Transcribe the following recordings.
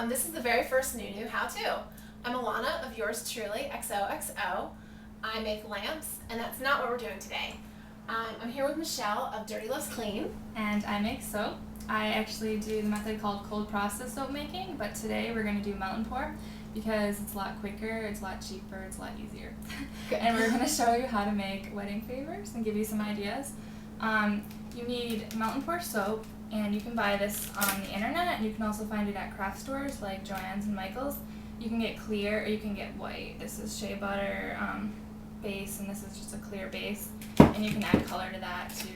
This is the very first new how-to. I'm Alana of yours truly, XOXO. I make lamps, and that's not what we're doing today. I'm here with Michelle of Dirty Loves Clean. And I make soap. I actually do the method called cold process soap making, but today we're going to do melt and pour because it's a lot quicker, it's a lot cheaper, it's a lot easier. And we're going to show you how to make wedding favors and give you some ideas. You need melt and pour soap, and you can buy this on the internet, and you can also find it at craft stores like Joann's and Michael's. You can get clear or you can get white. This is shea butter base, and this is just a clear base, and you can add color to that to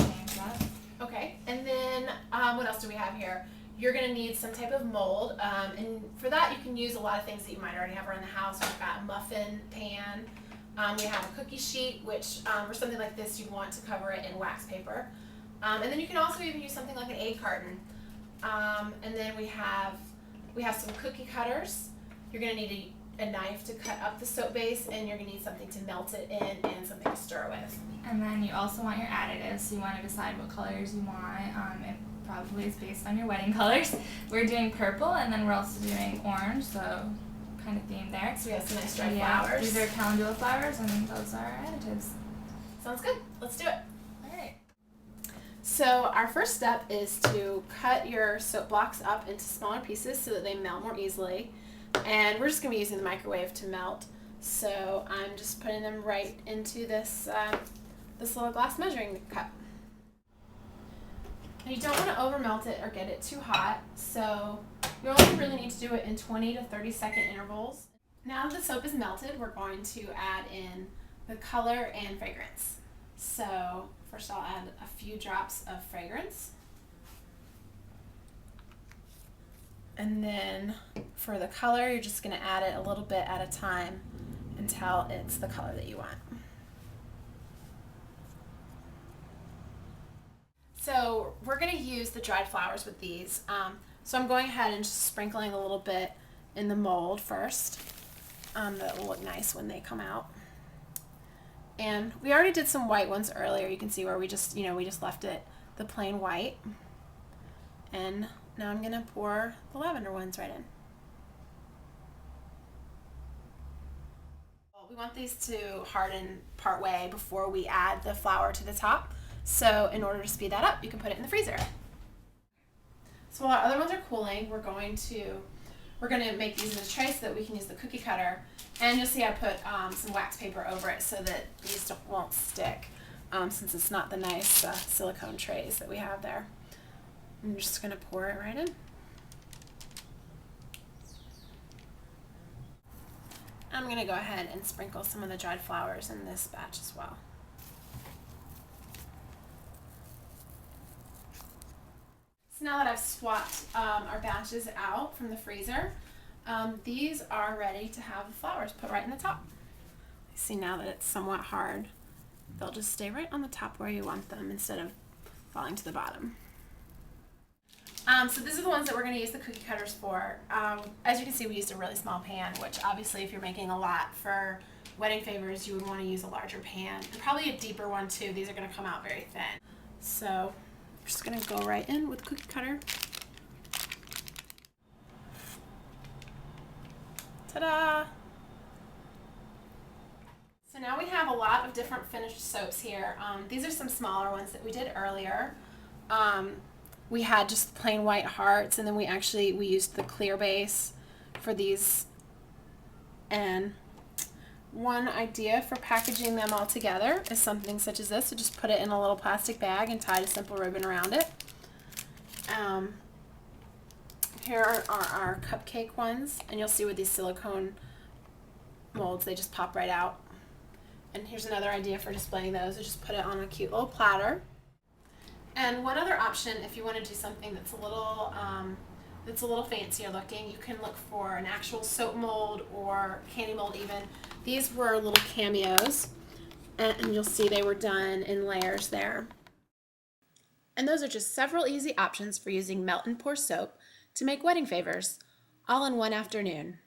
change that. Okay, and then what else do we have here? You're going to need some type of mold, and for that you can use a lot of things that you might already have around the house. We've got a muffin pan, we have a cookie sheet, which for something like this you'd want to cover it in wax paper. And then you can also even use something like an egg carton. And then we have some cookie cutters. You're going to need a knife to cut up the soap base, and you're going to need something to melt it in and something to stir with. And then you also want your additives, so you want to decide what colors you want. It probably is based on your wedding colors. We're doing purple, and then we're also doing orange, so kind of theme there. So we have some nice dried flowers. These are calendula flowers, and those are our additives. Sounds good. Let's do it. All right. So our first step is to cut your soap blocks up into smaller pieces so that they melt more easily. And we're just going to be using the microwave to melt. So I'm just putting them right into this little glass measuring cup. Now you don't want to over melt it or get it too hot, so you only really need to do it in 20 to 30 second intervals. Now that the soap is melted, we're going to add in the color and fragrance. So first I'll add a few drops of fragrance. And then for the color, you're just going to add it a little bit at a time until it's the color that you want. So we're going to use the dried flowers with these. So I'm going ahead and just sprinkling a little bit in the mold first. That will look nice when they come out. And we already did some white ones earlier. You can see where we just left it the plain white. And now I'm going to pour the lavender ones right in. We want these to harden part way before we add the flour to the top. So in order to speed that up, you can put it in the freezer. So while our other ones are cooling, we're going to make these in a tray so that we can use the cookie cutter. And you'll see I put some wax paper over it so that these won't stick, since it's not the nice silicone trays that we have there. I'm just going to pour it right in. I'm going to go ahead and sprinkle some of the dried flowers in this batch as well. So now that I've swapped our batches out from the freezer, these are ready to have the flowers put right in the top. You see now that it's somewhat hard, they'll just stay right on the top where you want them instead of falling to the bottom. So these are the ones that we're going to use the cookie cutters for. As you can see, we used a really small pan, which obviously if you're making a lot for wedding favors, you would want to use a larger pan, and probably a deeper one too. These are going to come out very thin. So we're just going to go right in with the cookie cutter. Ta-da! So now we have a lot of different finished soaps here. These are some smaller ones that we did earlier. We had just plain white hearts, and then we used the clear base for these. And one idea for packaging them all together is something such as this. So just put it in a little plastic bag and tie a simple ribbon around it. Here are our cupcake ones, and you'll see with these silicone molds, they just pop right out. And here's another idea for displaying those, is just put it on a cute little platter. And one other option, if you want to do something that's a little fancier looking, you can look for an actual soap mold or candy mold even. These were little cameos, and you'll see they were done in layers there. And those are just several easy options for using melt and pour soap to make wedding favors, all in one afternoon.